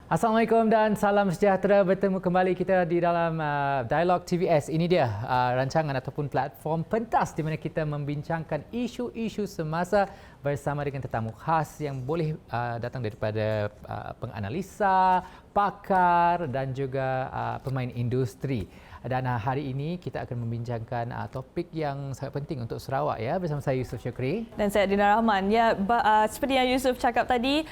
Assalamualaikum dan salam sejahtera. Bertemu kembali kita di dalam Dialog TVS. Ini dia rancangan ataupun platform pentas di mana kita membincangkan isu-isu semasa bersama dengan tetamu khas yang boleh datang daripada penganalisa, pakar dan juga pemain industri. Dan hari ini kita akan membincangkan topik yang sangat penting untuk Sarawak ya, bersama saya Yusof Syukri dan saya Adina Rahman. Ya, seperti yang Yusof cakap tadi,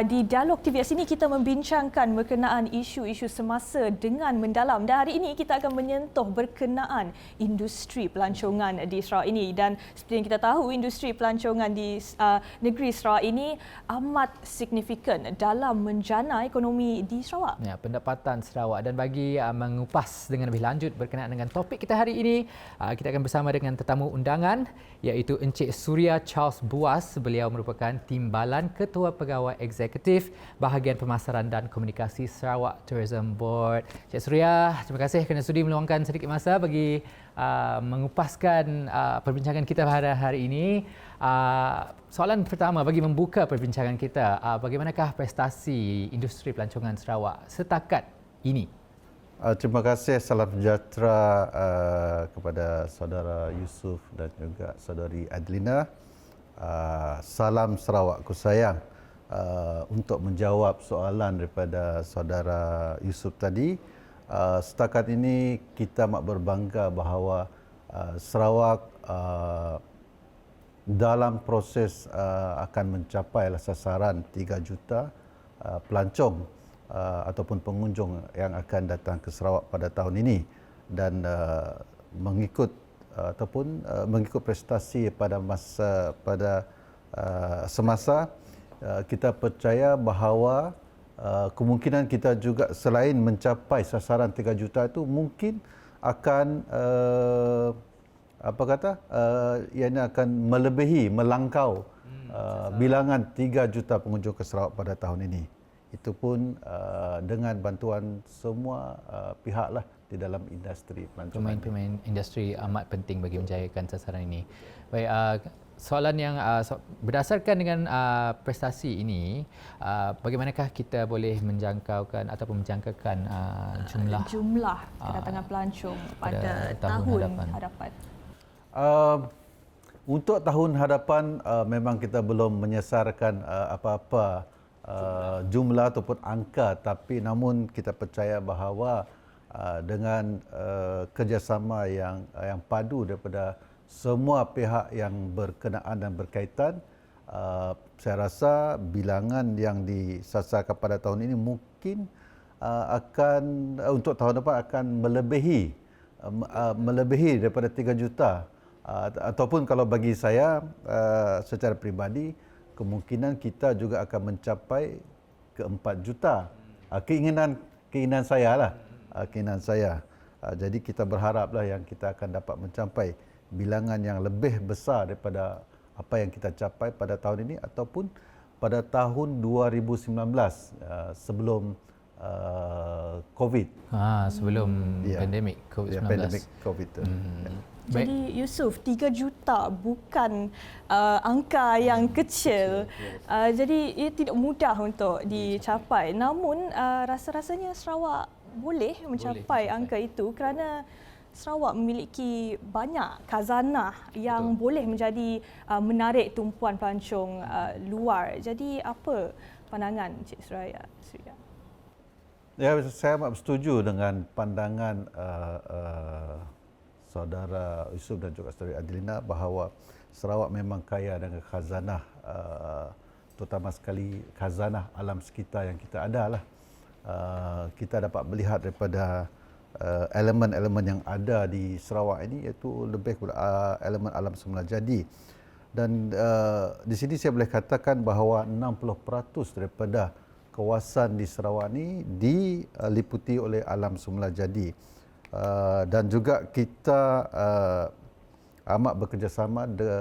di Dialog TVS ini kita membincangkan berkenaan isu-isu semasa dengan mendalam. Dan hari ini kita akan menyentuh berkenaan industri pelancongan di Sarawak ini. Dan seperti yang kita tahu, industri pelancongan di negeri Sarawak ini amat signifikan dalam menjana ekonomi di Sarawak. Ya, pendapatan Sarawak. Dan bagi mengupas dengan lebih lanjut berkenaan dengan topik kita hari ini, kita akan bersama dengan tetamu undangan iaitu Encik Suria Charles Buas. Beliau merupakan Timbalan Ketua Pegawai Eksekutif Bahagian Pemasaran dan Komunikasi Sarawak Tourism Board. Encik Suria, terima kasih kerana sudi meluangkan sedikit masa bagi mengupaskan perbincangan kita pada hari ini. Soalan pertama bagi membuka perbincangan kita, bagaimanakah prestasi industri pelancongan Sarawak setakat ini? Terima kasih. Salam sejahtera kepada saudara Yusof dan juga saudari Adlina. Salam Sarawakku sayang. Untuk menjawab soalan daripada saudara Yusof tadi, setakat ini kita amat berbangga bahawa Sarawak dalam proses akan mencapai sasaran 3 juta pelancong ataupun pengunjung yang akan datang ke Sarawak pada tahun ini, dan mengikut prestasi pada semasa kita percaya bahawa kemungkinan kita juga selain mencapai sasaran 3 juta itu mungkin akan ianya akan melangkau bilangan 3 juta pengunjung ke Sarawak pada tahun ini. Itu pun dengan bantuan semua pihak lah di dalam industri pelancongan. Pemain-pemain industri amat penting bagi menjayakan sasaran ini. Baik, soalan yang berdasarkan dengan prestasi ini, bagaimanakah kita boleh menjangkaukan ataupun menjangkakan jumlah kedatangan pelancong pada tahun hadapan? Untuk tahun hadapan memang kita belum menyesarkan apa-apa jumlah ataupun angka, tapi namun kita percaya bahawa dengan kerjasama yang padu daripada semua pihak yang berkenaan dan berkaitan, saya rasa bilangan yang disasarkan pada tahun ini mungkin akan untuk tahun depan akan melebihi daripada 3 juta, ataupun kalau bagi saya secara peribadi, kemungkinan kita juga akan mencapai ke 4 juta. Keinginan saya lah. Keinginan saya. Jadi kita berharaplah yang kita akan dapat mencapai bilangan yang lebih besar daripada apa yang kita capai pada tahun ini ataupun pada tahun 2019 sebelum COVID. Sebelum pandemik COVID-19. Pandemik COVID. Jadi Yusof, 3 juta bukan angka yang kecil. Jadi ia tidak mudah untuk dicapai. Namun rasa-rasanya Sarawak boleh mencapai angka itu kerana Sarawak memiliki banyak khazanah yang boleh menjadi menarik tumpuan pelancong luar. Jadi apa pandangan Encik Suria? Ya, saya amat setuju dengan pandangan saudara Yusof dan juga saudari Adlina bahawa Sarawak memang kaya dengan khazanah, terutama sekali khazanah alam sekitar yang kita ada lah. Kita dapat melihat daripada elemen-elemen yang ada di Sarawak ini, iaitu lebih kepada elemen alam semula jadi. Dan di sini saya boleh katakan bahawa 60% daripada kawasan di Sarawak ini diliputi oleh alam semula jadi. Dan juga kita amat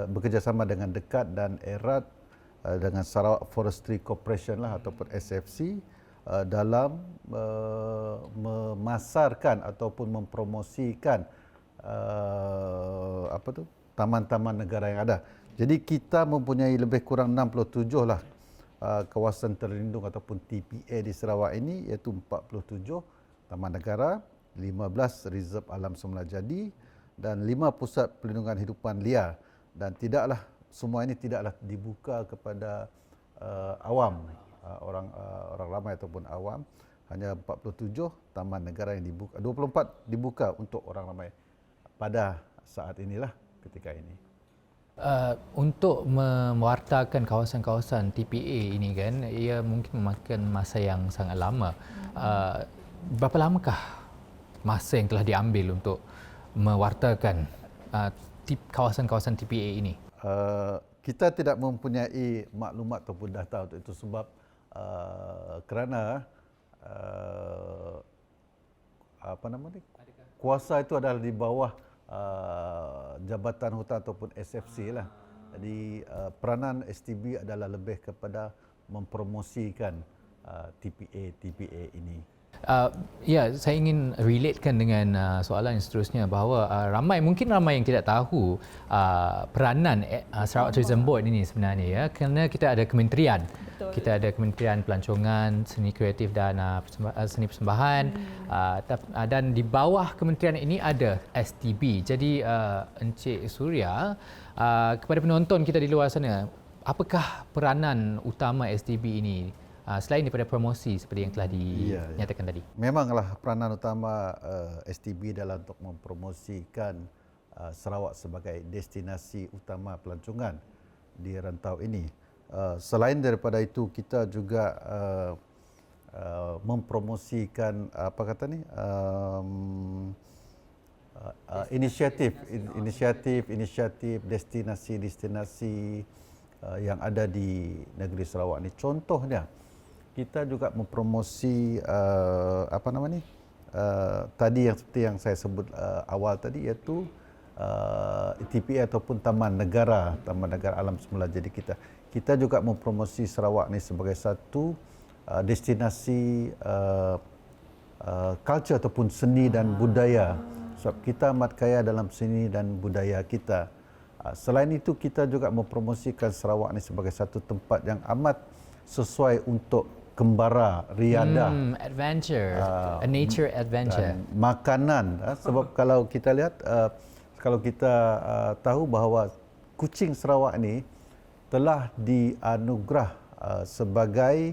bekerjasama dengan dekat dan erat dengan Sarawak Forestry Corporation lah ataupun SFC dalam memasarkan ataupun mempromosikan taman-taman negara yang ada. Jadi kita mempunyai lebih kurang 67 lah kawasan terlindung ataupun TPA di Sarawak ini, iaitu 47 taman negara, 15 reserve alam semula jadi dan 5 pusat perlindungan hidupan liar. Dan semua ini tidaklah dibuka kepada awam, orang ramai ataupun awam. Hanya 47 taman negara yang dibuka, 24 dibuka untuk orang ramai pada saat inilah, ketika ini. Untuk mewartakan kawasan-kawasan TPA ini kan, ia mungkin memakan masa yang sangat lama. Berapa lamakah masa yang telah diambil untuk mewartakan kawasan-kawasan TPA ini? Kita tidak mempunyai maklumat ataupun data untuk itu sebab kerana kuasa itu adalah di bawah Jabatan Hutan ataupun SFC lah. Jadi peranan STB adalah lebih kepada mempromosikan TPA ini. Ya, saya ingin relatekan dengan soalan yang seterusnya bahawa mungkin ramai yang tidak tahu peranan Sarawak Tourism Board ini sebenarnya, ya, kerana kita ada kementerian. Betul. Kita ada Kementerian Pelancongan, Seni Kreatif dan Seni Persembahan, dan di bawah kementerian ini ada STB. Jadi Encik Suria, kepada penonton kita di luar sana, apakah peranan utama STB ini? Selain daripada promosi seperti yang telah dinyatakan tadi. Memanglah peranan utama STB adalah untuk mempromosikan Sarawak sebagai destinasi utama pelancongan di rantau ini. Selain daripada itu, kita juga mempromosikan inisiatif destinasi yang ada di negeri Sarawak ini. Contohnya, kita juga mempromosi tadi yang seperti yang saya sebut awal tadi, iaitu TPA ataupun Taman Negara Alam Semula jadi kita juga mempromosi Sarawak ni sebagai satu destinasi culture ataupun seni dan budaya, sebab kita amat kaya dalam seni dan budaya kita. Selain itu, kita juga mempromosikan Sarawak ni sebagai satu tempat yang amat sesuai untuk kembara, riadah, adventure, a nature adventure. Makanan, sebab kalau kita lihat, kalau kita tahu bahawa Kuching Sarawak ni telah dianugerah sebagai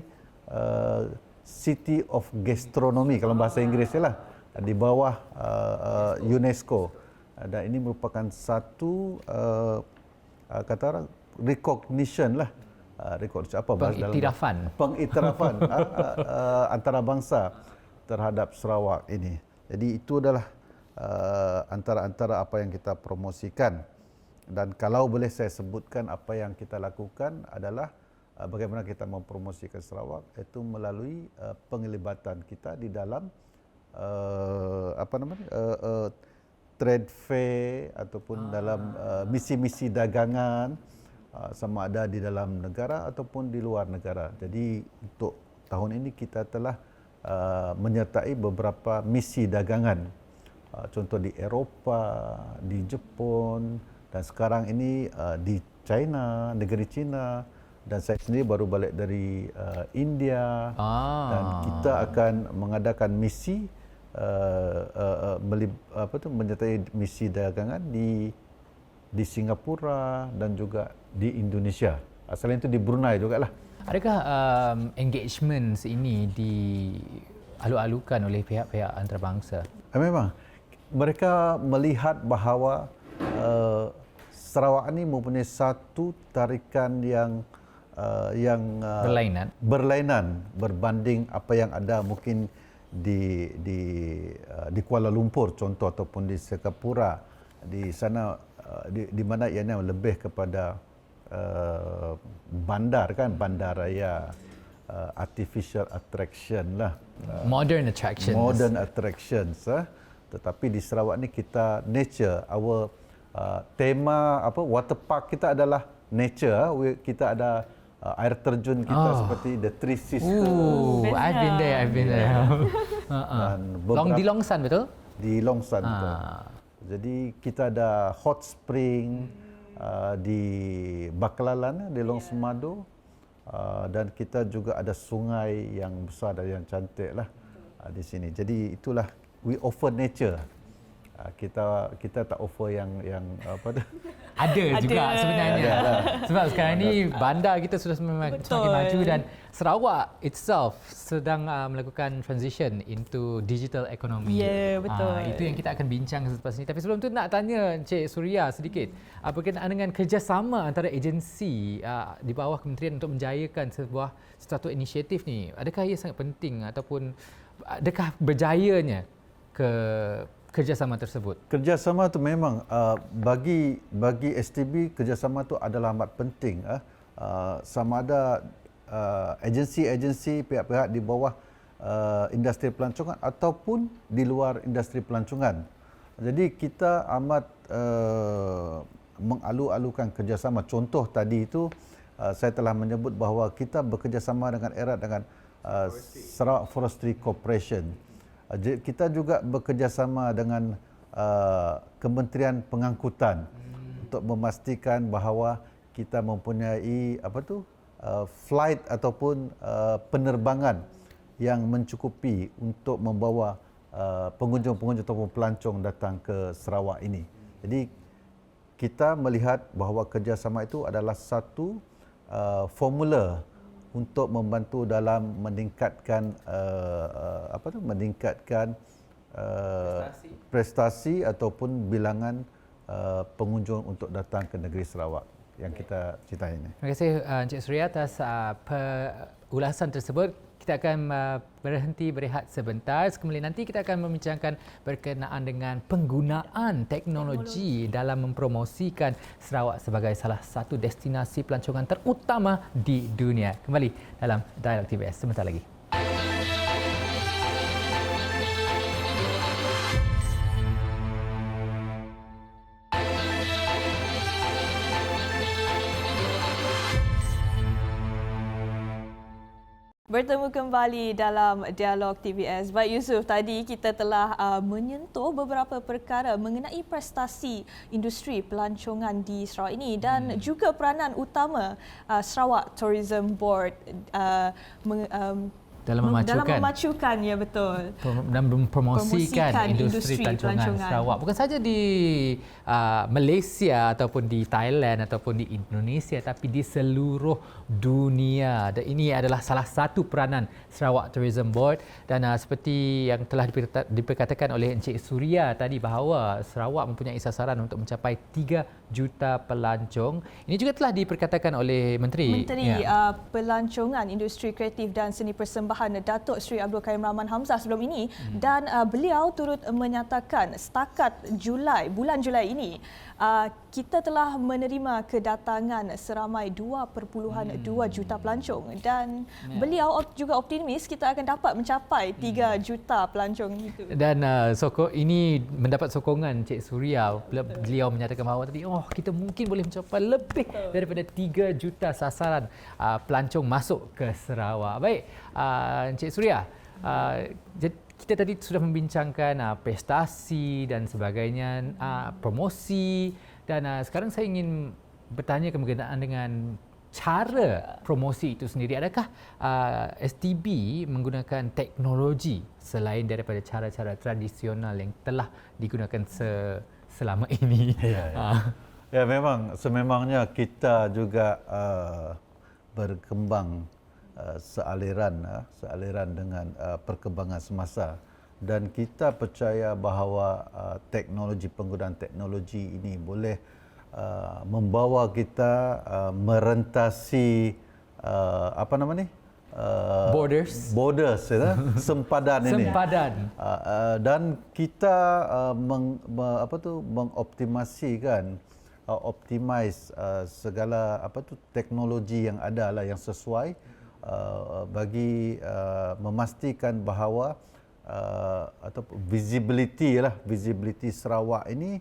City of Gastronomy, kalau bahasa Inggeris lah, di bawah UNESCO. Dan ini merupakan satu kata orang recognition lah. Pengiktirafan antarabangsa terhadap Sarawak ini. Jadi itu adalah antara apa yang kita promosikan. Dan kalau boleh saya sebutkan apa yang kita lakukan adalah bagaimana kita mempromosikan Sarawak, itu melalui penglibatan kita di dalam trade fair ataupun dalam misi-misi dagangan, sama ada di dalam negara ataupun di luar negara. Jadi untuk tahun ini kita telah menyertai beberapa misi dagangan, contoh di Eropah, di Jepun, dan sekarang ini di China, negeri China, dan saya sendiri baru balik dari India. Dan kita akan mengadakan misi menyertai misi dagangan di Singapura dan juga di Indonesia. Selain itu di Brunei juga lah. Adakah engagement ini dialu-alukan oleh pihak-pihak antarabangsa? Memang. Mereka melihat bahawa Sarawak ini mempunyai satu tarikan yang berlainan berbanding apa yang ada mungkin di Kuala Lumpur contoh, ataupun di Singapura. Di sana di mana ianya lebih kepada bandar kan, bandaraya, artificial attraction lah, modern attractions. Tetapi di Sarawak ni kita nature, our tema water park kita adalah nature. Kita ada air terjun kita seperti the Three Sisters. I've been there. Di Longsan, betul? Di Longsan, betul. Jadi kita ada hot spring di Baklalan, di Long Semado, dan kita juga ada sungai yang besar dan yang cantik lah di sini. Jadi itulah we offer nature. Kita tak offer yang apa tu. Ada juga sebenarnya. Ada. Sebab sekarang ni bandar kita sudah semakin maju dan Sarawak itself sedang melakukan transition into digital economy. Ya, betul. Itu yang kita akan bincang selepas ini. Tapi sebelum tu nak tanya Encik Suria sedikit. Berkenaan dengan kerjasama antara agensi di bawah kementerian untuk menjayakan sesuatu inisiatif ni. Adakah ia sangat penting ataupun adakah berjayanya kerjasama tersebut? Kerjasama tu memang bagi STB kerjasama tu adalah amat penting. Sama ada agensi-agensi pihak-pihak di bawah industri pelancongan ataupun di luar industri pelancongan. Jadi kita amat mengalu-alukan kerjasama. Contoh tadi itu saya telah menyebut bahawa kita bekerjasama dengan erat dengan Sarawak Forestry Corporation. Kita juga bekerjasama dengan Kementerian Pengangkutan untuk memastikan bahawa kita mempunyai flight ataupun penerbangan yang mencukupi untuk membawa pengunjung-pengunjung ataupun pelancong datang ke Sarawak ini. Jadi kita melihat bahawa kerjasama itu adalah satu formula untuk membantu dalam meningkatkan prestasi ataupun bilangan pengunjung untuk datang ke negeri Sarawak yang kita cintai ini. Terima kasih Encik Suria atas ulasan tersebut. Kita akan berhenti berehat sebentar. Kembali nanti kita akan membincangkan berkenaan dengan penggunaan teknologi dalam mempromosikan Sarawak sebagai salah satu destinasi pelancongan terutama di dunia. Kembali dalam Dialog TVS sebentar lagi. Bertemu kembali dalam Dialog TVS. Baik Yusof, tadi kita telah menyentuh beberapa perkara mengenai prestasi industri pelancongan di Sarawak ini dan juga peranan utama Sarawak Tourism Board dalam memacukan, ya betul, dan mempromosikan industri pelancongan Sarawak. Bukan saja di Malaysia ataupun di Thailand ataupun di Indonesia, tapi di seluruh dunia. Dan ini adalah salah satu peranan Sarawak Tourism Board. Dan seperti yang telah diperkatakan oleh Encik Suria tadi bahawa Sarawak mempunyai sasaran untuk mencapai 3 juta pelancong. Ini juga telah diperkatakan oleh Menteri Pelancongan, Industri Kreatif dan Seni Persembahan Datuk Seri Abdul Karim Rahman Hamzah sebelum ini dan beliau turut menyatakan setakat bulan Julai ini kita telah menerima kedatangan seramai 2.2 juta pelancong dan beliau juga optimis kita akan dapat mencapai 3 juta pelancong itu. Dan ini mendapat sokongan Cik Suria. Beliau menyatakan bahawa tadi kita mungkin boleh mencapai lebih daripada 3 juta sasaran pelancong masuk ke Sarawak. Baik, Encik Suria, kita tadi sudah membincangkan prestasi dan sebagainya, promosi, dan sekarang saya ingin bertanya berkenaan dengan cara promosi itu sendiri. Adakah STB menggunakan teknologi selain daripada cara-cara tradisional yang telah digunakan selama ini? Ya, memang sememangnya kita juga berkembang sealiran dengan perkembangan semasa dan kita percaya bahawa penggunaan teknologi ini boleh membawa kita merentasi borders sempadan ini. Dan kita optimize segala teknologi yang ada lah yang sesuai bagi memastikan bahawa atau visibility Sarawak ini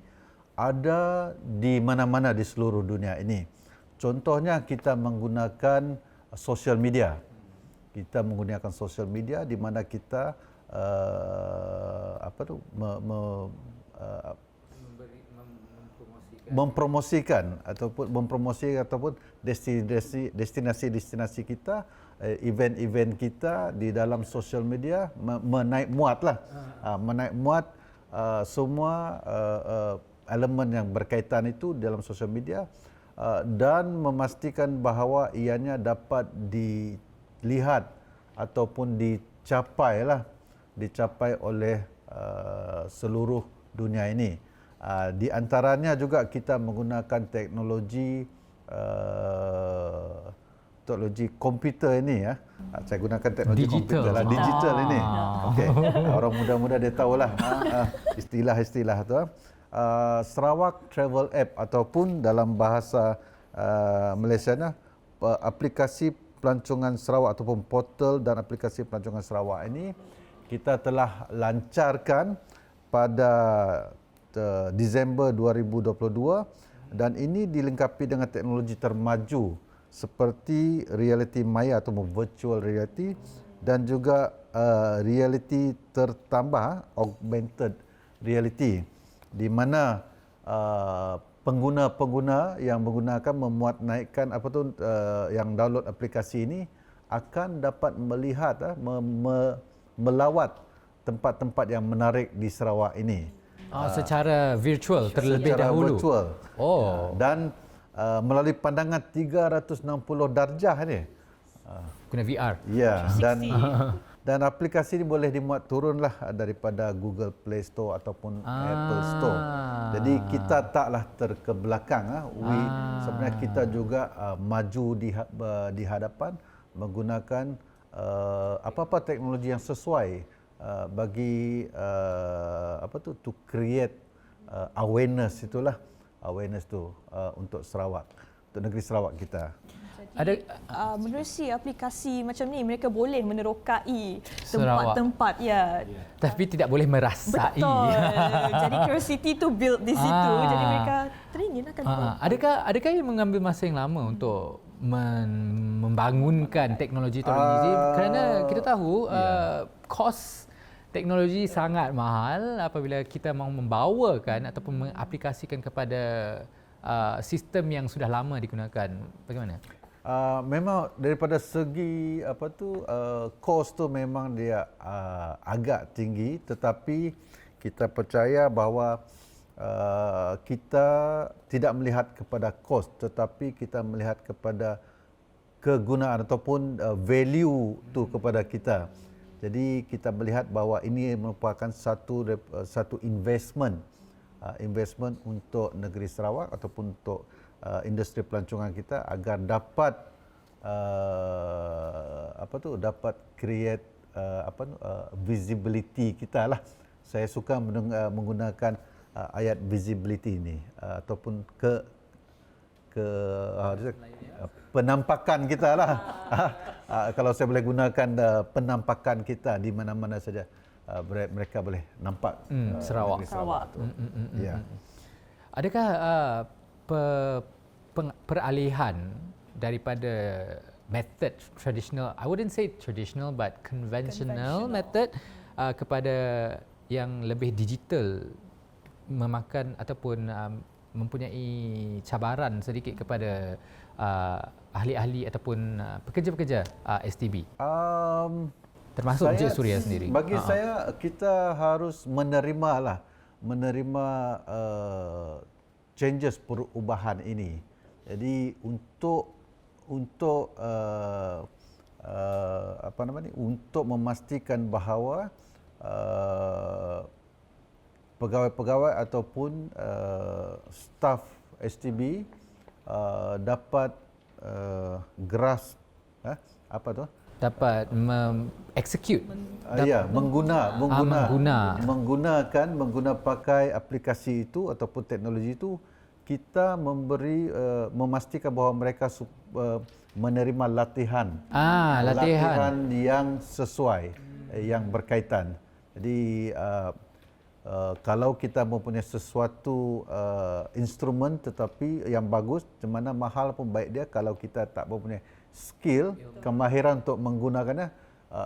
ada di mana-mana di seluruh dunia ini. Contohnya kita menggunakan social media. Kita menggunakan social media di mana kita mempromosikan ataupun destinasi kita, event-event kita di dalam sosial media, menaik muatlah, menaik muat semua elemen yang berkaitan itu dalam sosial media, dan memastikan bahawa ianya dapat dilihat ataupun dicapai oleh seluruh dunia ini. Di antaranya juga kita menggunakan teknologi komputer ini ya. Saya gunakan teknologi komputer lah, digital ini. Okey. Orang muda-muda dia tahulah istilah-istilah tu. Sarawak Travel App ataupun dalam bahasa Malaysia aplikasi pelancongan Sarawak ataupun portal dan aplikasi pelancongan Sarawak ini kita telah lancarkan pada Disember 2022 dan ini dilengkapi dengan teknologi termaju seperti realiti maya atau virtual reality dan juga reality tertambah augmented reality, di mana pengguna-pengguna yang menggunakan memuat naikkan yang download aplikasi ini akan dapat melihat melawat tempat-tempat yang menarik di Sarawak ini. Secara virtual terlebih secara dahulu. Virtual. Dan melalui pandangan 360 darjah ni. Guna VR. Ya, dan aplikasi ini boleh dimuat turunlah daripada Google Play Store ataupun Apple Store. Jadi kita taklah terkebelakang. Sebenarnya kita juga maju di hadapan menggunakan apa-apa teknologi yang sesuai bagi to create awareness untuk Sarawak, untuk negeri Sarawak kita. Menerusi aplikasi macam ni mereka boleh menerokai tempat-tempat tapi tidak boleh merasai. Betul. Jadi curiosity tu build di situ. Jadi mereka teringin akan adakah ia mengambil masa yang lama untuk membangunkan teknologi ini? Kerana kita tahu kos teknologi sangat mahal apabila kita mahu membawakan ataupun mengaplikasikan kepada sistem yang sudah lama digunakan. Bagaimana? Memang daripada segi kos tu memang dia agak tinggi, tetapi kita percaya bahawa kita tidak melihat kepada kos, tetapi kita melihat kepada kegunaan ataupun value tu kepada kita. Jadi kita melihat bahawa ini merupakan satu investment untuk negeri Sarawak ataupun untuk industri pelancongan kita agar dapat dapat create visibility kita lah. Saya suka menggunakan ayat visibility ini ataupun penampakan kita lah. Kalau saya boleh gunakan penampakan kita di mana-mana saja, mereka boleh nampak Sarawak. Ya. Adakah peralihan daripada method traditional, I wouldn't say traditional but conventional method kepada yang lebih digital memakan ataupun mempunyai cabaran sedikit kepada ahli-ahli ataupun pekerja-pekerja STB? Termasuk Encik Suria sendiri. Bagi saya, kita harus menerima changes, perubahan ini. Jadi untuk memastikan bahawa pegawai-pegawai ataupun staf STB dapat grasp dapat execute menggunakan pakai aplikasi itu ataupun teknologi itu. Kita memastikan bahawa mereka menerima latihan yang sesuai, yang berkaitan. Jadi kalau kita mempunyai sesuatu instrumen tetapi yang bagus, di mana mahal pun baik dia, kalau kita tak mempunyai skill, kemahiran untuk menggunakannya,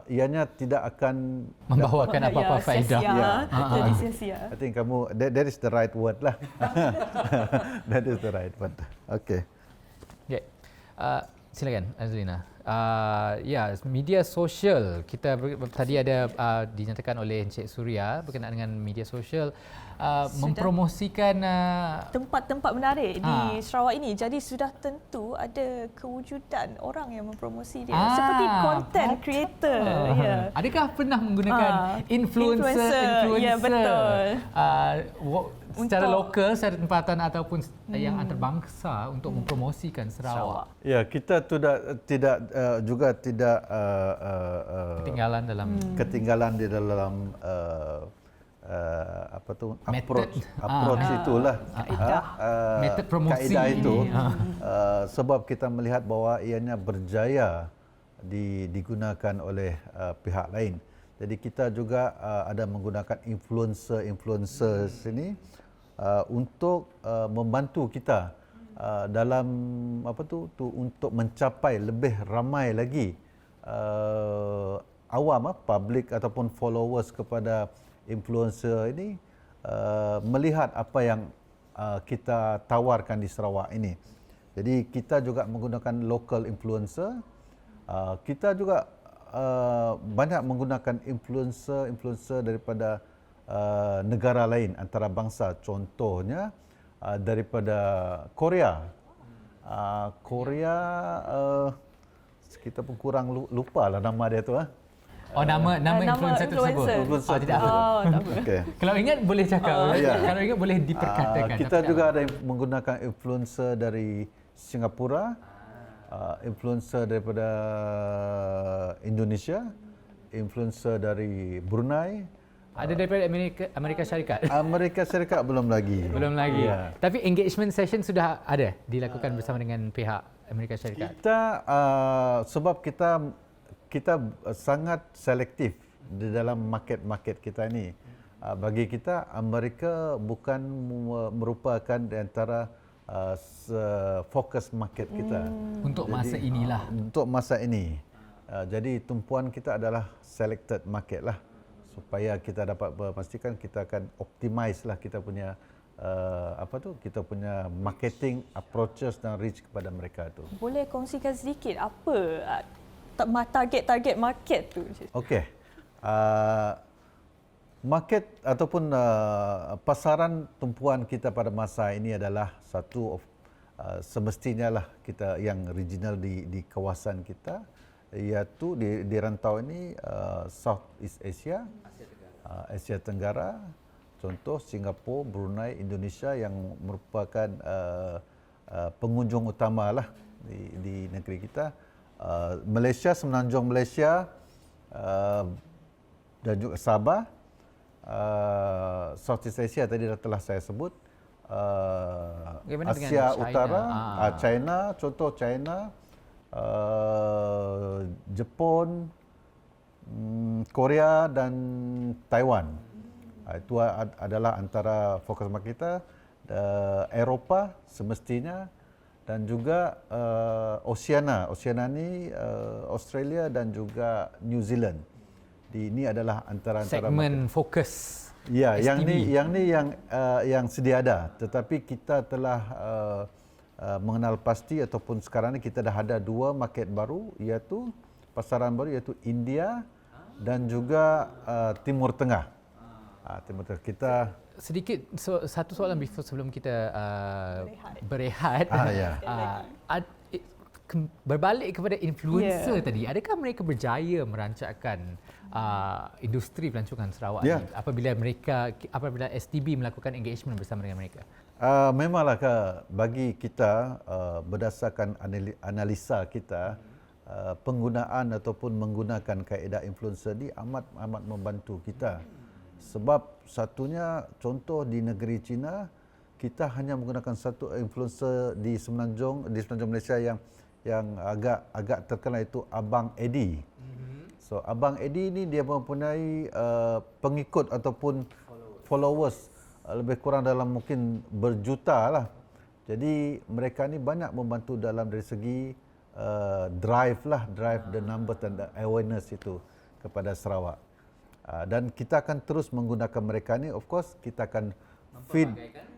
ianya tidak akan Membawakan apa-apa faedah. Jadi sia-sia. I think kamu that is the right word lah. That is the right word. Okay. Okay. Silakan Azlina. Ya, media sosial kita tadi ada dinyatakan oleh Encik Suria berkenaan dengan media sosial mempromosikan tempat-tempat menarik di Sarawak ini. Jadi sudah tentu ada kewujudan orang yang mempromosi dia seperti content creator. Ya. Adakah pernah menggunakan influencer? Ya, betul. Secara lokal, secara tempatan ataupun yang antarabangsa untuk mempromosikan Sarawak. Ya, kita tidak ketinggalan di dalam approach itulah metode promosi kaedah itu ini. Sebab kita melihat bahawa ianya berjaya digunakan oleh pihak lain. Jadi kita juga ada menggunakan influencer sini untuk membantu kita dalam untuk mencapai lebih ramai lagi awam, public ataupun followers kepada influencer ini melihat apa yang kita tawarkan di Sarawak ini. Jadi kita juga menggunakan local influencer. Kita juga banyak menggunakan influencer daripada negara lain antarabangsa, contohnya daripada Korea. Kita pun kurang lupa lah nama dia tu. Nama influencer tersebut. Tidak. Tak apa. Okay. Kalau ingat boleh cakap. Kalau ingat boleh diperkatakan. Kita juga ada menggunakan influencer dari Singapura, influencer daripada Indonesia, influencer dari Brunei. Ada daripada Amerika Syarikat? Amerika Syarikat belum lagi. Belum lagi. Ya. Tapi engagement session sudah ada dilakukan bersama dengan pihak Amerika Syarikat. Kita sebab kita sangat selektif di dalam market kita ini. Bagi kita Amerika bukan merupakan di antara fokus market kita. Untuk masa inilah. Untuk masa ini. Jadi tumpuan kita adalah selected market lah. Supaya kita dapat memastikan kita akan optimize lah kita punya kita punya marketing approaches dan reach kepada mereka tu. Boleh kongsikan sedikit apa target market tu? Okey. Market ataupun pasaran tumpuan kita pada masa ini adalah satu semestinya lah kita yang regional di kawasan kita, iaitu di rantau ini Southeast Asia, Asia Tenggara, contoh Singapura, Brunei, Indonesia yang merupakan pengunjung utama lah di negeri kita. Malaysia, Semenanjung Malaysia dan juga Sabah, Southeast Asia tadi telah saya sebut, Asia Utara, China, contoh China, Jepun, Korea dan Taiwan. Itu adalah antara fokus market kita. Eropah semestinya dan juga Oceania ni Australia dan juga New Zealand. Ini adalah antara segmen market. Fokus. Ya, STB. yang sedia ada, tetapi kita telah mengenal pasti ataupun sekarang ni kita dah ada dua market baru, iaitu pasaran baru, iaitu India dan juga Timur Tengah. Timur Tengah kita sedikit satu soalan sebelum kita berehat. Berbalik kepada influencer tadi, adakah mereka berjaya merancangkan industri pelancongan Sarawak ini apabila STB melakukan engagement bersama dengan mereka? Memanglah bagi kita berdasarkan analisa kita, penggunaan ataupun menggunakan kaedah influencer ni amat membantu kita. Sebab satunya contoh di negeri China, kita hanya menggunakan satu influencer di Semenanjung Malaysia yang agak terkenal, itu Abang Eddie. So Abang Eddie ni dia mempunyai pengikut ataupun followers lebih kurang dalam mungkin berjuta lah. Jadi mereka ni banyak membantu dalam dari segi drive the numbers dan the awareness itu. kepada Sarawak. Dan kita akan terus menggunakan mereka ni. Of course kita akan feed,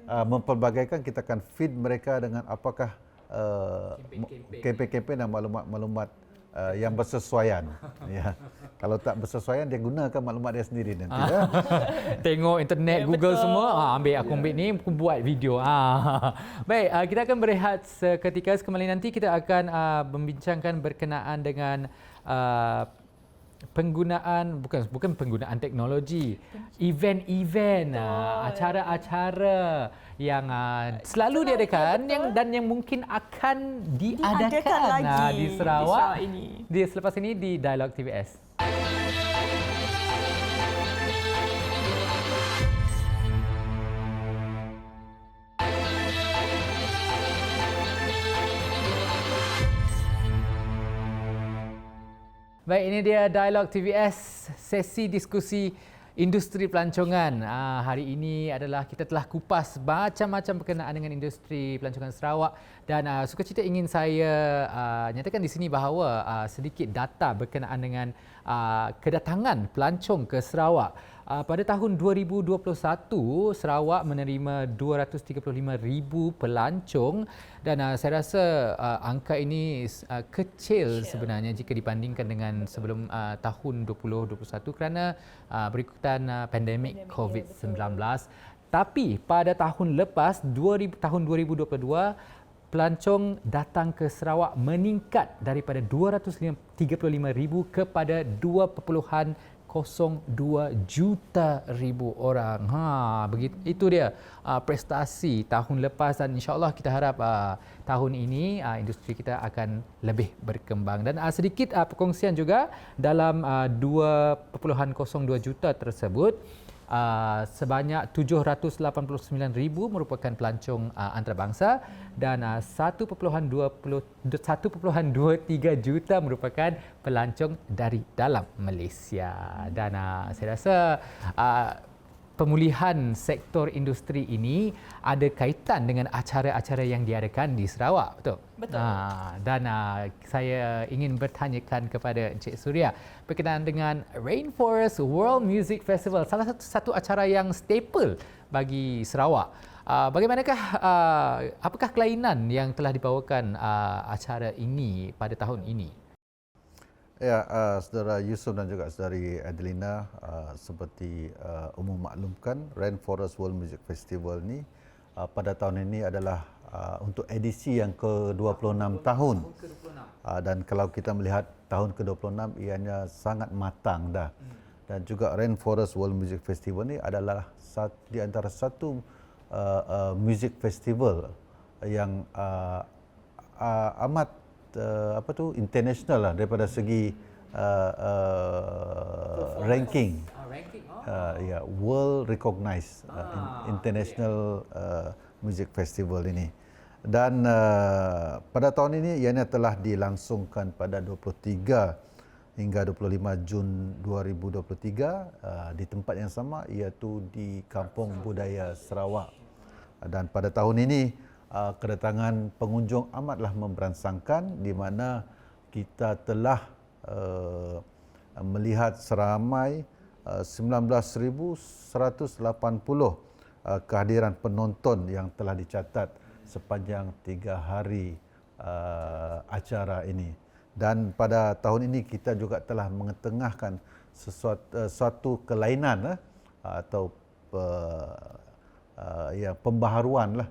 mempelbagaikan, kita akan feed mereka dengan apakah kempen-kempen dan maklumat-maklumat yang bersesuaian. Ya. Kalau tak bersesuaian, dia gunakan maklumat dia sendiri nanti. Ya. Tengok internet, Google betul. Semua, ambil aku ambil ni, aku buat video. Baik, kita akan berehat seketika. Kembali nanti kita akan membincangkan berkenaan dengan penggunaan bukan penggunaan teknologi, event-event, acara-acara yang selalu diadakan yang mungkin akan diadakan lagi di Sarawak ini. Selepas ini di Dialog TVS. Baik, ini dia Dialog TVS, sesi diskusi industri pelancongan. Hari ini adalah kita telah kupas macam-macam berkenaan dengan industri pelancongan Sarawak dan sukacita ingin saya nyatakan di sini bahawa sedikit data berkenaan dengan kedatangan pelancong ke Sarawak. Pada tahun 2021, Sarawak menerima 235,000 pelancong dan saya rasa angka ini kecil sebenarnya jika dibandingkan dengan sebelum tahun 2021 kerana berikutan pandemik COVID-19. Tapi pada tahun lepas, tahun 2022, pelancong datang ke Sarawak meningkat daripada 235,000 kepada 2.02 juta orang. Begitu itu dia prestasi tahun lepas dan insya-Allah kita harap tahun ini industri kita akan lebih berkembang dan sedikit perkongsian juga dalam 2.02 juta tersebut. Sebanyak 789,000 merupakan pelancong antarabangsa dan 1.23 juta merupakan pelancong dari dalam Malaysia. Dan saya rasa pemulihan sektor industri ini ada kaitan dengan acara-acara yang diadakan di Sarawak, betul? Betul. Dan saya ingin bertanyakan kepada Encik Suria berkenaan dengan Rainforest World Music Festival, salah satu acara yang staple bagi Sarawak. Apakah kelainan yang telah dibawakan acara ini pada tahun ini? Ya, Saudara Yusuf dan juga Saudari Adelina, seperti umum maklumkan, Rainforest World Music Festival ni pada tahun ini adalah untuk edisi yang ke-26 tahun. Dan kalau kita melihat tahun ke-26, ianya sangat matang dah. Dan juga Rainforest World Music Festival ni adalah di antara satu music festival yang amat international lah daripada segi ranking. World recognized international music festival ini. Dan pada tahun ini ianya telah dilangsungkan pada 23 hingga 25 Jun 2023 di tempat yang sama, iaitu di Kampung Budaya Sarawak. Dan pada tahun ini kedatangan pengunjung amatlah memberansangkan, di mana kita telah melihat seramai 19,180 kehadiran penonton yang telah dicatat sepanjang 3 hari acara ini. Dan pada tahun ini kita juga telah mengetengahkan suatu kelainan atau pembaharuan lah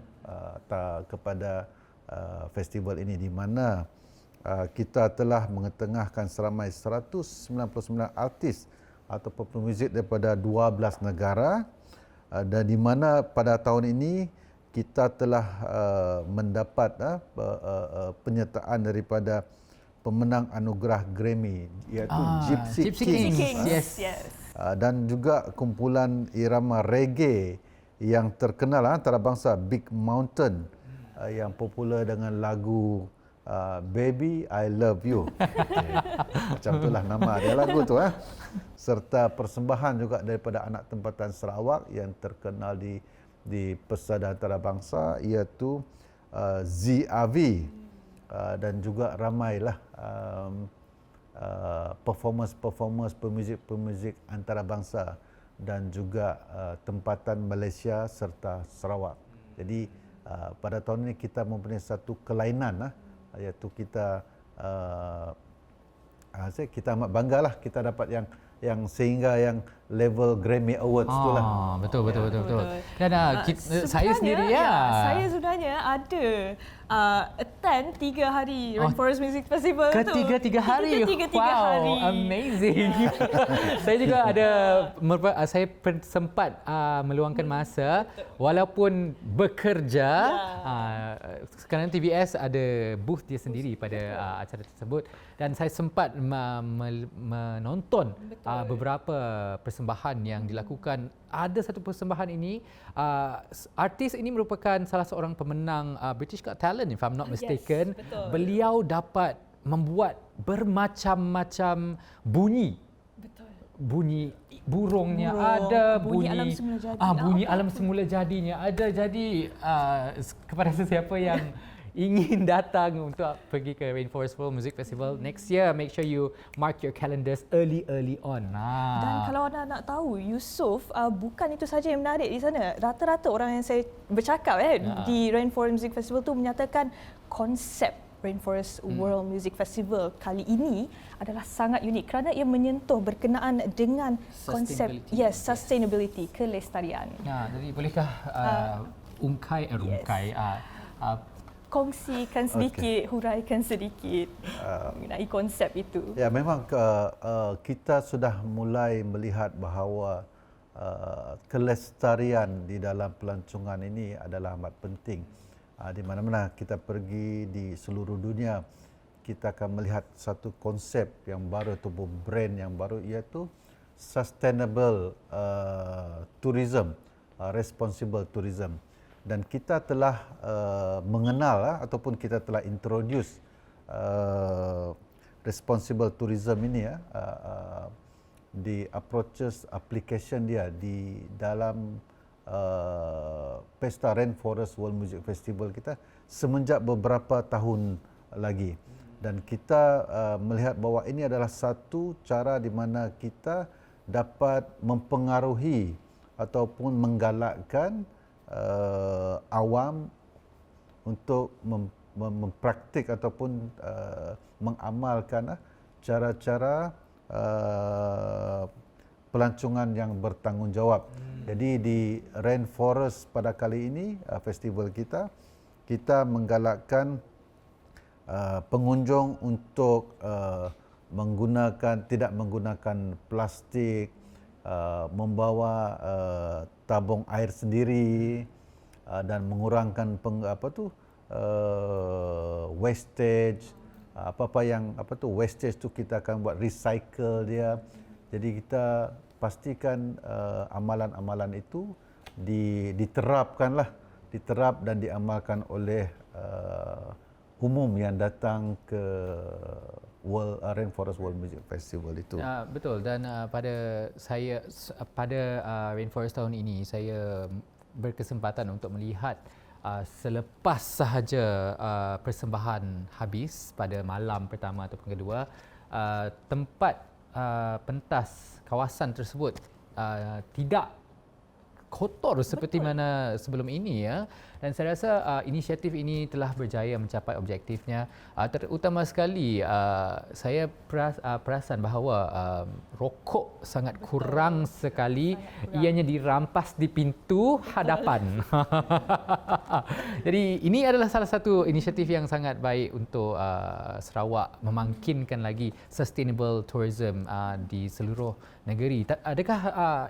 kepada festival ini, di mana kita telah mengetengahkan seramai 199 artis atau pemuzik daripada 12 negara, dan di mana pada tahun ini kita telah mendapat penyertaan daripada pemenang anugerah Grammy, iaitu Gypsy Kings. Yes. Dan juga kumpulan irama reggae yang terkenal antarabangsa, Big Mountain, yang popular dengan lagu Baby I Love You. Macam itulah nama dia lagu tu. Serta persembahan juga daripada anak tempatan Sarawak yang terkenal di pesada antarabangsa, iaitu ZRV, dan juga ramailah performance pemuzik antarabangsa dan juga tempatan Malaysia serta Sarawak. Jadi pada tahun ini kita mempunyai satu kelainan, iaitu kita amat banggalah kita dapat yang sehingga yang level Grammy Awards itulah. Betul. Dan saya sendiri saya sebenarnya ada attend 3 hari Rainforest Music Festival tu. Tiga hari. Tiga hari. Amazing. Saya juga saya sempat meluangkan masa walaupun bekerja. Sekarang TVS ada booth dia sendiri pada acara tersebut dan saya sempat menonton beberapa persembahan yang dilakukan. Ada satu persembahan ini, artis ini merupakan salah seorang pemenang British Got Talent, if I'm not mistaken. Yes, betul. Beliau dapat membuat bermacam-macam bunyi. Betul. Bunyi burungnya ada, bunyi alam semula jadi. Bunyi alam semula jadinya ada. Jadi kepada sesiapa yang ingin datang untuk pergi ke Rainforest World Music Festival next year, make sure you mark your calendars early on. Dan kalau anda nak tahu, Yusof, bukan itu saja yang menarik di sana. Rata-rata orang yang saya bercakap di Rainforest Music Festival tu menyatakan konsep Rainforest World Music Festival kali ini adalah sangat unik kerana ia menyentuh berkenaan dengan konsep sustainability, kelestarian. Jadi bolehkah Rungkai kongsikan sedikit, huraikan sedikit mengenai konsep itu. Ya, memang kita sudah mulai melihat bahawa kelestarian di dalam pelancongan ini adalah amat penting. Di mana-mana kita pergi di seluruh dunia, kita akan melihat satu konsep yang baru ataupun brand yang baru, iaitu sustainable tourism, responsible tourism. Dan kita telah mengenal ataupun kita telah introduce responsible tourism ini di application dia di dalam Pesta Rainforest World Music Festival kita semenjak beberapa tahun lagi. Dan kita melihat bahawa ini adalah satu cara di mana kita dapat mempengaruhi ataupun menggalakkan awam untuk mempraktik ataupun mengamalkan cara-cara pelancongan yang bertanggungjawab. Jadi di Rainforest pada kali ini, festival kita menggalakkan pengunjung untuk tidak menggunakan plastik, membawa tabung air sendiri dan mengurangkan wastage. Wastage tu kita akan buat recycle dia. Jadi kita pastikan amalan-amalan itu diterap dan diamalkan oleh umum yang datang ke Rainforest World Music Festival itu. Betul, dan pada Rainforest tahun ini saya berkesempatan untuk melihat selepas sahaja persembahan habis pada malam pertama ataupun kedua, tempat pentas kawasan tersebut tidak kotor seperti mana sebelum ini ya. Dan saya rasa inisiatif ini telah berjaya mencapai objektifnya. Terutama sekali saya perasan bahawa rokok sangat kurang sekali, ianya dirampas di pintu hadapan. Jadi ini adalah salah satu inisiatif yang sangat baik untuk Sarawak memangkinkan lagi sustainable tourism di seluruh negeri. Adakah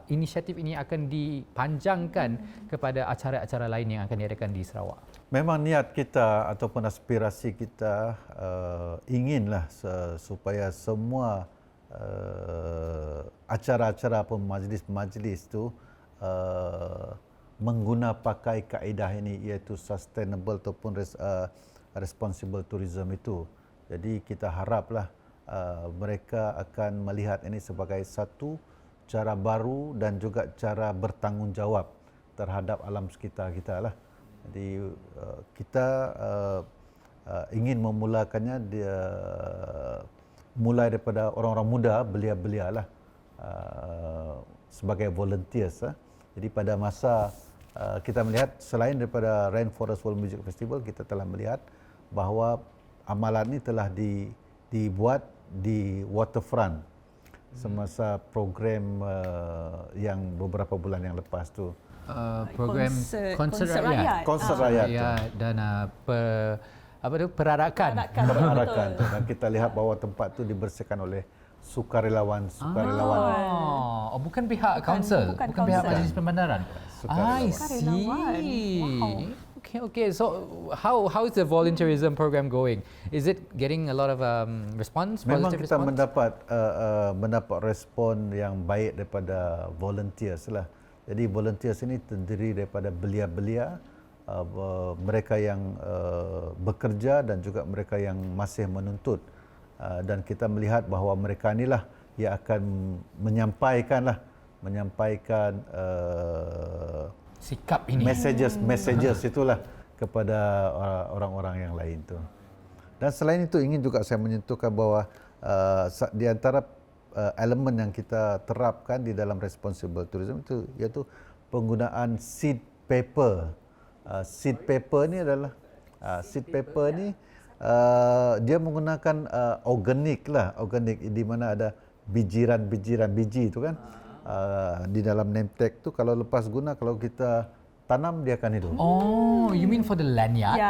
inisiatif ini akan dipanjangkan kepada acara-acara lain yang akan diadakan di Sarawak? Memang niat kita ataupun aspirasi kita inginlah supaya semua acara-acara atau majlis-majlis itu pakai kaedah ini, iaitu sustainable ataupun responsible tourism itu. Jadi kita haraplah mereka akan melihat ini sebagai satu cara baru dan juga cara bertanggungjawab terhadap alam sekitar kita lah. Jadi kita ingin memulakannya mulai daripada orang-orang muda, belia-belia lah sebagai volunteers. Jadi pada masa kita melihat selain daripada Rainforest World Music Festival, kita telah melihat bahawa amalan ini telah dibuat di waterfront semasa program yang beberapa bulan yang lepas tu. Program konsert rakyat. Konsert rakyat dan perarakan. Perarakan tu. Dan kita lihat bahawa tempat tu dibersihkan oleh sukarelawan. Bukan pihak council, bukan pihak majlis pembandaran. I see. Okay. So how is the volunteerism program going? Is it getting a lot of response? Memang kita response? mendapat respon yang baik daripada volunteers lah. Jadi volunteers ini terdiri daripada belia-belia, mereka yang bekerja dan juga mereka yang masih menuntut. Dan kita melihat bahawa mereka inilah yang akan menyampaikan sikap ini, messages itulah kepada orang-orang yang lain tu. Dan selain itu ingin juga saya menyentuhkan bahawa di antara elemen yang kita terapkan di dalam responsible tourism itu iaitu penggunaan seed paper. Seed paper ni adalah dia menggunakan organik di mana ada bijiran biji itu kan. Di dalam name tag tu kalau lepas guna, kalau kita tanam dia akan hidup. Oh, you mean for the lanyard?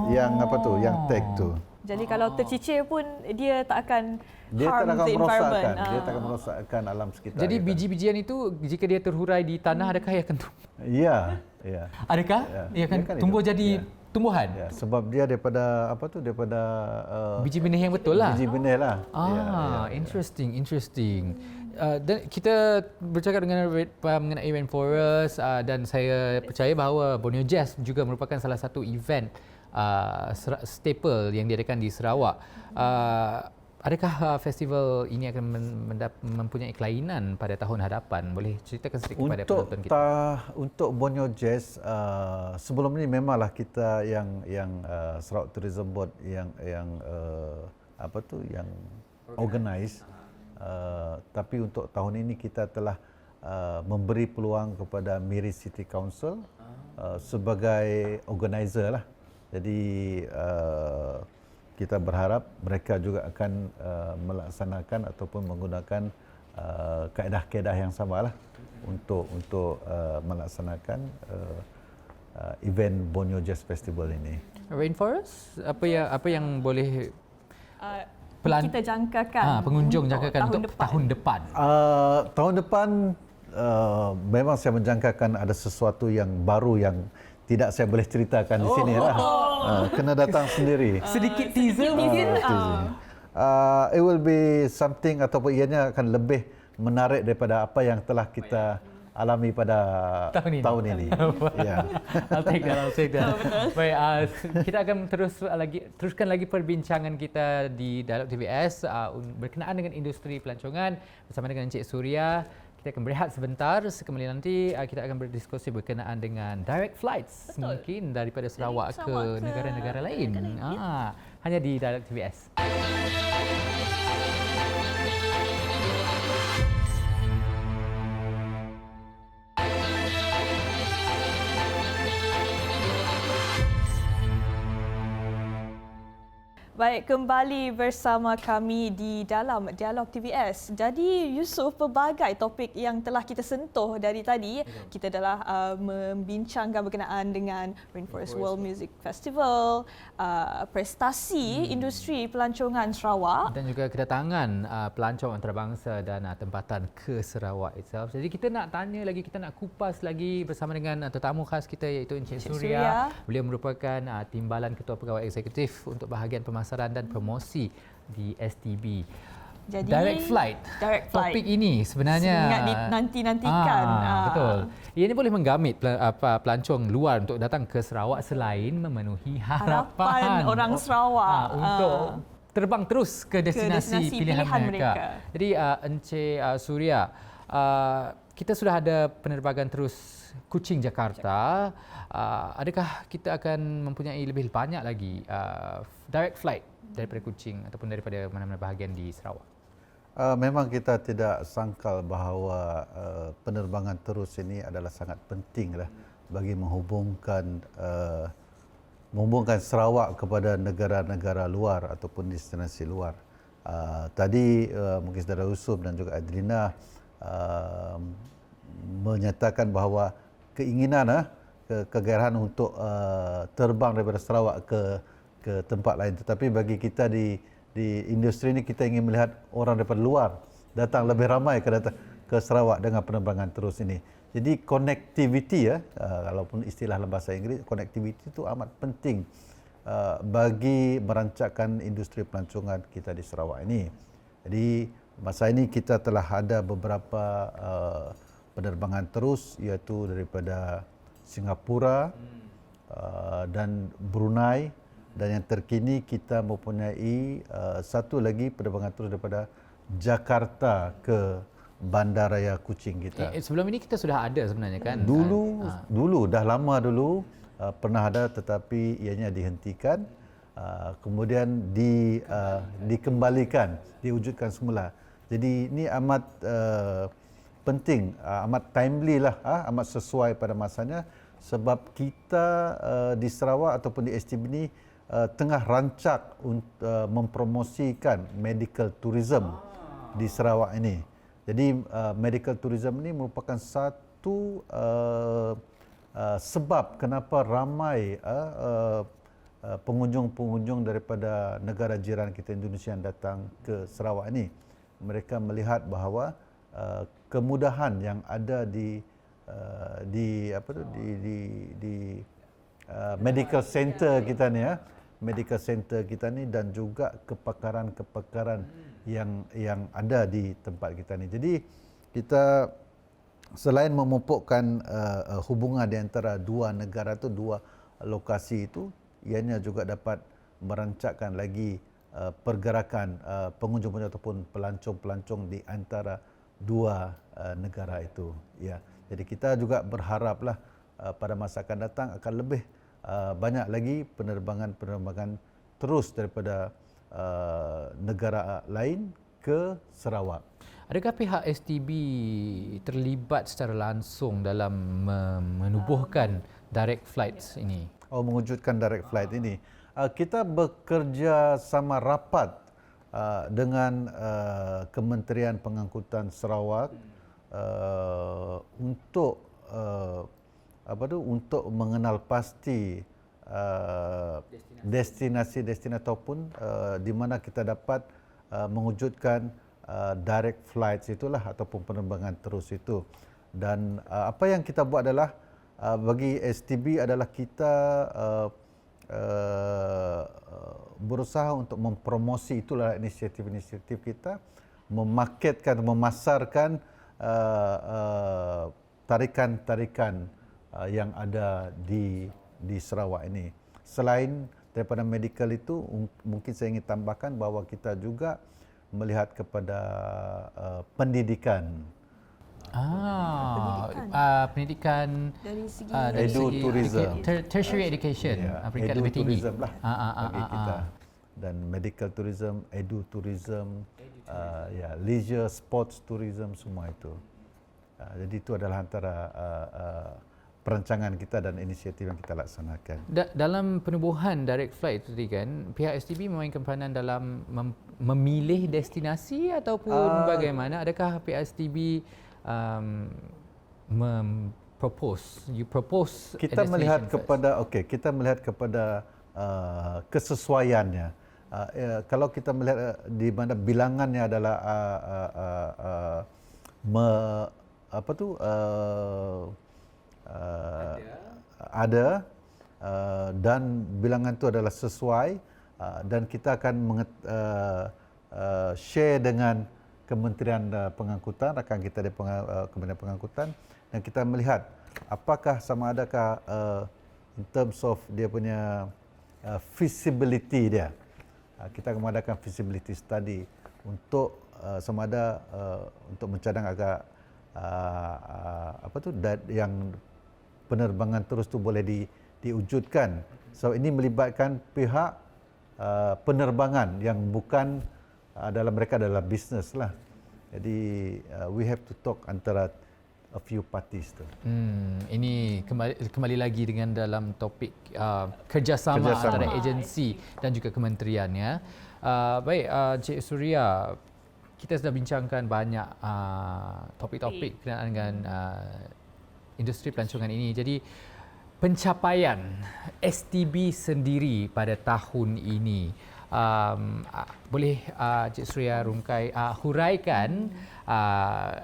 Yang apa tu, yang tag tu. Jadi kalau tercicir pun dia tak akan Dia tak akan merosakkan, environment. dia tak akan merosakkan alam sekitar. Jadi kita. biji-bijian itu jika dia terhurai di tanah, adakah ia akan Ya. Adakah ia akan tumbuh hidup. jadi tumbuhan? Ya, sebab dia daripada daripada Biji benih yang betul lah. biji benih lah. Interesting. Dan kita bercakap mengenai rainforest dan saya percaya bahawa Borneo Jazz juga merupakan salah satu event staple yang diadakan di Sarawak. Adakah festival ini akan mempunyai kelainan pada tahun hadapan? Boleh ceritakan sedikit kepada penonton kita? Untuk Borneo Jazz, sebelum ini memanglah kita yang Sarawak Tourism Board yang organize. Tapi untuk tahun ini kita telah memberi peluang kepada Miri City Council sebagai organizer lah. Jadi kita berharap mereka juga akan melaksanakan ataupun menggunakan kaedah-kaedah yang sama lah untuk melaksanakan event Borneo Jazz Festival ini. Rainforest, apa yang boleh kita jangkakan pengunjung jangkakan untuk tahun depan? Tahun depan memang saya menjangkakan ada sesuatu yang baru yang tidak saya boleh ceritakan di sini lah. Kena datang sendiri. Sedikit teaser mungkin. It will be something ataupun ianya akan lebih menarik daripada apa yang telah kita alami pada tahun ini. Yeah. I'll take that. Baik, kita akan teruskan lagi perbincangan kita di Dialog TVS berkenaan dengan industri pelancongan bersama dengan Encik Suria. Kita akan berehat sebentar. Kembali nanti kita akan berdiskusi berkenaan dengan direct flights. Betul. Mungkin daripada Sarawak ke negara-negara lain. Hanya di Dialog TVS. Baik, kembali bersama kami di dalam Dialog TVS. Jadi Yusof, pelbagai topik yang telah kita sentuh dari tadi. Kita telah membincangkan berkenaan dengan Rainforest World Music Festival, prestasi industri pelancongan Sarawak dan juga kedatangan pelancong antarabangsa dan tempatan ke Sarawak itself. Jadi kita nak tanya lagi, kita nak kupas lagi bersama dengan tetamu khas kita iaitu Encik Suria. Beliau merupakan Timbalan Ketua Pegawai Eksekutif untuk bahagian pemasaran dan promosi di STB. Jadi direct flight. Topik ini sebenarnya sangat dinanti-nantikan. Betul. Ia ini boleh menggamit pelancong luar untuk datang ke Sarawak selain memenuhi harapan orang Sarawak untuk terbang terus ke destinasi pilihan mereka. Jadi Encik Suria, kita sudah ada penerbangan terus Kuching Jakarta. Adakah kita akan mempunyai lebih banyak lagi direct flight daripada Kuching ataupun daripada mana-mana bahagian di Sarawak? Memang kita tidak sangkal bahawa penerbangan terus ini adalah sangat penting lah bagi menghubungkan Sarawak kepada negara-negara luar ataupun destinasi luar. Tadi mungkin Saudara Yusuf dan juga Adlina menyatakan bahawa keinginan kegairahan untuk terbang daripada Sarawak ke tempat lain, tetapi bagi kita di industri ini kita ingin melihat orang daripada luar datang lebih ramai ke Sarawak dengan penerbangan terus ini. Jadi connectivity walaupun istilah dalam bahasa Inggeris, connectivity itu amat penting bagi merancangkan industri pelancongan kita di Sarawak ini. Jadi masa ini kita telah ada beberapa penerbangan terus, iaitu daripada Singapura dan Brunei, dan yang terkini kita mempunyai satu lagi penerbangan terus daripada Jakarta ke Bandaraya Kuching kita. Sebelum ini kita sudah ada sebenarnya kan? Dulu dah lama dulu pernah ada, tetapi ianya dihentikan, kemudian dikembalikan, diwujudkan semula. Jadi ini amat penting, amat timely lah, amat sesuai pada masanya, sebab kita di Sarawak ataupun di STB ini tengah rancak untuk mempromosikan medical tourism di Sarawak ini. Jadi medical tourism ini merupakan satu sebab kenapa ramai pengunjung-pengunjung daripada negara jiran kita Indonesia yang datang ke Sarawak ini. Mereka melihat bahawa kemudahan yang ada di medical center kita ni, medical center kita ni, dan juga kepakaran-kepakaran yang ada di tempat kita ni. Jadi kita selain memupukkan hubungan di antara dua negara tu, dua lokasi itu, ianya juga dapat merancangkan lagi pergerakan pengunjung-pengunjung ataupun pelancong-pelancong di antara dua negara itu. Ya, jadi kita juga berharaplah pada masa akan datang akan lebih banyak lagi penerbangan-penerbangan terus daripada negara lain ke Sarawak. Adakah pihak STB terlibat secara langsung dalam menubuhkan direct flights ini? Mewujudkan direct flight ini. Kita bekerja sama rapat dengan Kementerian Pengangkutan Sarawak untuk untuk mengenal pasti destinasi-destinasi ataupun di mana kita dapat mewujudkan direct flights itulah ataupun penerbangan terus itu. Dan apa yang kita buat adalah bagi STB adalah kita berusaha untuk mempromosi, itulah inisiatif-inisiatif kita, memarketkan, memasarkan tarikan-tarikan yang ada di Sarawak ini. Selain daripada medical itu, mungkin saya ingin tambahkan bahawa kita juga melihat kepada pendidikan. Pendidikan Dari segi edutourism, tertiary education, peringkat lebih tinggi lah bagi kita. Dan medical tourism, edutourism, leisure, sports tourism, semua itu. Jadi itu adalah antara perancangan kita dan inisiatif yang kita laksanakan. Dalam penubuhan direct flight tadi kan, pihak STB memainkan peranan dalam memilih destinasi ataupun bagaimana? Adakah pihak STB propose kita melihat kepada kita melihat kepada kesesuaiannya. Kalau kita melihat di mana bilangannya adalah ada dan bilangan itu adalah sesuai, dan kita akan share dengan Kementerian Pengangkutan, rakan kita di Kementerian Pengangkutan, dan kita melihat apakah sama adakah in terms of dia punya feasibility dia. Kita akan mengadakan feasibility study untuk sama ada untuk mencadang agak yang penerbangan terus tu boleh diwujudkan. So ini melibatkan pihak penerbangan yang bukan dalam mereka adalah bisnes lah. Jadi we have to talk antara a few parties tu. Ini kembali lagi dengan dalam topik kerjasama antara agensi dan juga kementerian ya. Baik, Cik Suria, kita sudah bincangkan banyak topik-topik berkenaan dengan industri pelancongan ini. Jadi pencapaian STB sendiri pada tahun ini, boleh Cik Suria huraikan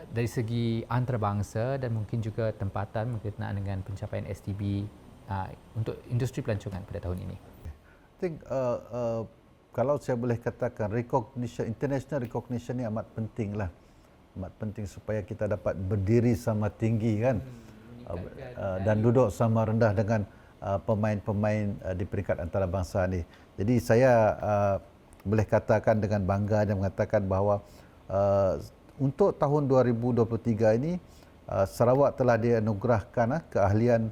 dari segi antarabangsa dan mungkin juga tempatan berkenaan dengan pencapaian STB untuk industri pelancongan pada tahun ini? I think kalau saya boleh katakan international recognition ni amat penting lah. Amat penting supaya kita dapat berdiri sama tinggi kan. Dan duduk sama rendah dengan pemain-pemain di peringkat antarabangsa ni. Jadi saya boleh katakan dengan bangga dan mengatakan bahawa untuk tahun 2023 ini Sarawak telah dianugerahkan keahlian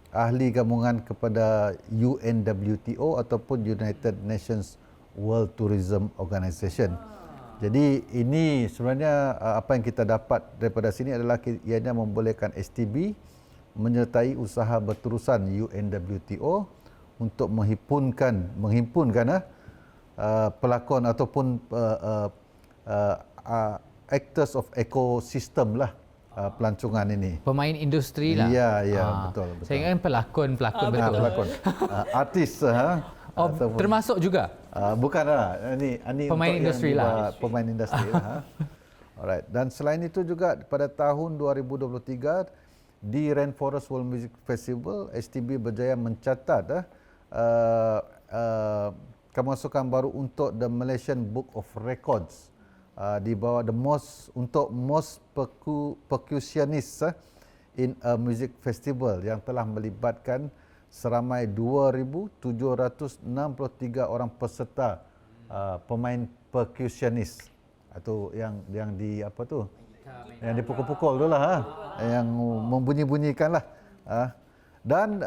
ahli gabungan kepada UNWTO ataupun United Nations World Tourism Organization. Jadi ini sebenarnya apa yang kita dapat daripada sini adalah ianya membolehkan STB menyertai usaha berterusan UNWTO untuk menghimpunkan pelakon ataupun actors of ecosystem lah pelancongan ini. Pemain industri lah. Ya, betul. Saya ingat pelakon betul. Pelakon. Artis termasuk juga. Bukanlah. Ini pemain industri lah. Pemain industri lah. Alright. Dan selain itu juga pada tahun 2023 di Rainforest World Music Festival, STB berjaya mencatat kemasukan baru untuk the Malaysian Book of Records di bawah most percussionist in a music festival yang telah melibatkan seramai 2,763 orang peserta pemain percussionist atau yang di apa tu, yang dipukul-pukul tu lah, yang membunyi-bunyikan lah. Dan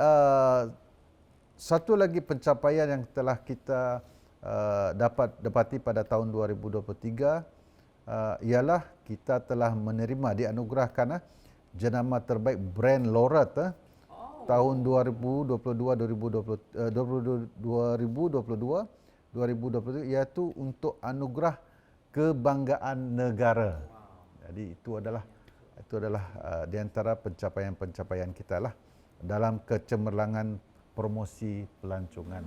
satu lagi pencapaian yang telah kita dapati pada tahun 2023 ialah kita telah menerima dianugerahkan jenama terbaik brand laureate tahun 2022 iaitu untuk anugerah kebanggaan negara. Jadi itu adalah di antara pencapaian kita lah dalam kecemerlangan promosi pelancongan.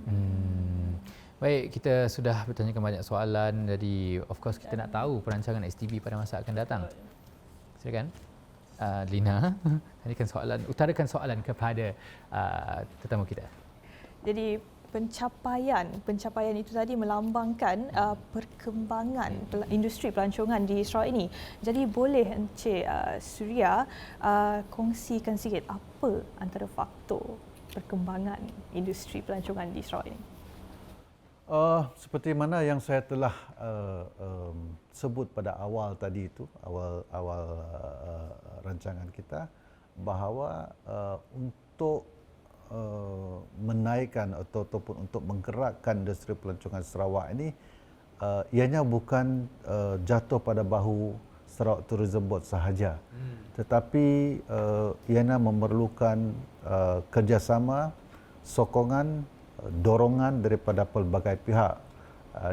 Baik, kita sudah bertanyakan banyak soalan. Jadi of course kita nak tahu perancangan STB pada masa akan datang. Silakan. Lina, utarakan soalan kepada tetamu kita. Jadi pencapaian itu tadi melambangkan perkembangan industri pelancongan di Sarawak ini. Jadi boleh Encik Suria kongsikan sikit apa antara faktor perkembangan industri pelancongan di Sarawak ini? Seperti mana yang saya telah sebut pada awal tadi itu, awal rancangan kita, bahawa untuk menaikkan ataupun untuk menggerakkan industri pelancongan Sarawak ini, ianya bukan jatuh pada bahu Sarawak Tourism Board sahaja, tetapi ianya memerlukan kerjasama, sokongan, dorongan daripada pelbagai pihak,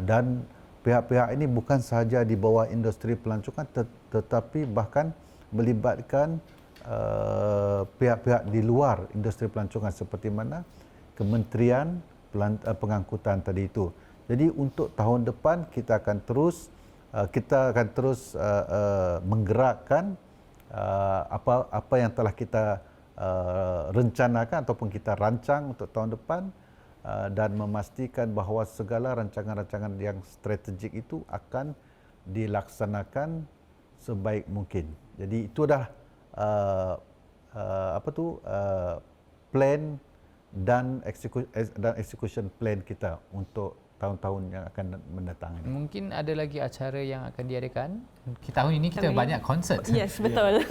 dan pihak-pihak ini bukan sahaja di bawah industri pelancongan tetapi bahkan melibatkan pihak-pihak di luar industri pelancongan seperti mana Kementerian Pengangkutan tadi itu. Jadi untuk tahun depan kita akan terus menggerakkan apa yang telah kita rencanakan ataupun kita rancang untuk tahun depan, dan memastikan bahawa segala rancangan-rancangan yang strategik itu akan dilaksanakan sebaik mungkin. Jadi itu dah plan dan execution plan kita untuk tahun-tahun yang akan mendatang ini. Mungkin ada lagi acara yang akan diadakan. Tahun ini kita banyak konsert. Yes, betul.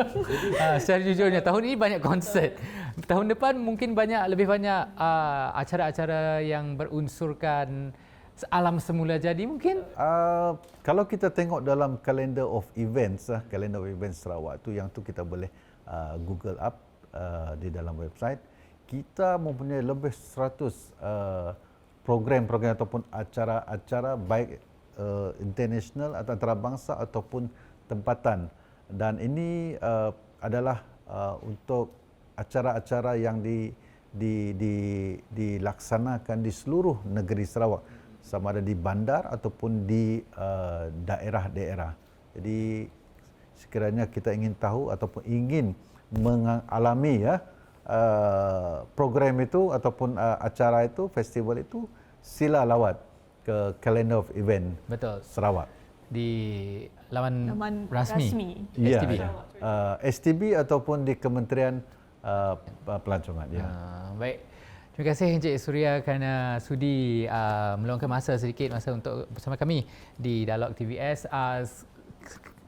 Secara jujurnya tahun ini banyak konsert. Tahun depan mungkin lebih banyak acara-acara yang berunsurkan alam semula jadi mungkin. Kalau kita tengok dalam calendar of events, calendar of events Sarawak yang tu kita boleh Google up di dalam website. Kita mempunyai lebih 100 program-program ataupun acara-acara baik international atau antarabangsa ataupun tempatan, dan ini adalah untuk acara-acara yang dilaksanakan di seluruh negeri Sarawak, sama ada di bandar ataupun di daerah-daerah. Jadi sekiranya kita ingin tahu ataupun ingin mengalami program itu ataupun acara itu, festival itu, sila lawat ke Calendar of Event Betul. Sarawak Di laman rasmi. Ya, STB. STB ataupun di Kementerian Pelancongan. Ya. Baik. Terima kasih Encik Suria kerana sudi meluangkan masa sedikit untuk bersama kami di Dialog TVS.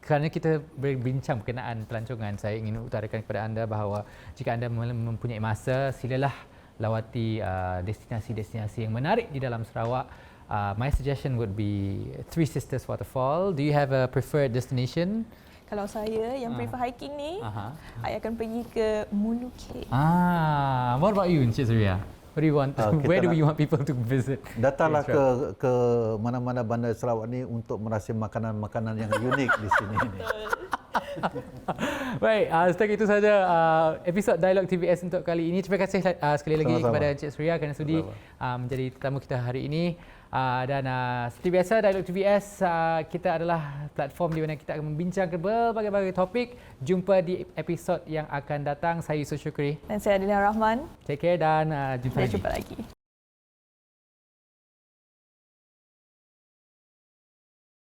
Kerana kita berbincang berkenaan pelancongan, saya ingin utarakan kepada anda bahawa jika anda mempunyai masa, silalah lawati destinasi-destinasi yang menarik di dalam Sarawak. My suggestion would be Three Sisters Waterfall. Do you have a preferred destination? Kalau saya yang prefer hiking ni, saya akan pergi ke Mulu Cave. What about you, Encik Suria? What do you want? Where do you want people to visit? Datanglah ke mana-mana bandar Sarawak ni untuk merasa makanan-makanan yang unik di sini ni. Baik, setakat itu saja episod Dialog TVS untuk kali ini. Terima kasih sekali lagi kepada Encik Suria kerana sudi menjadi tetamu kita hari ini. Dan seperti biasa, Dialog TVS kita adalah platform di mana kita akan membincangkan berbagai-bagai topik. Jumpa di episod yang akan datang. Saya Yusuf Syukri. Dan saya Adila Rahman. Take care dan jumpa lagi. Jumpa lagi.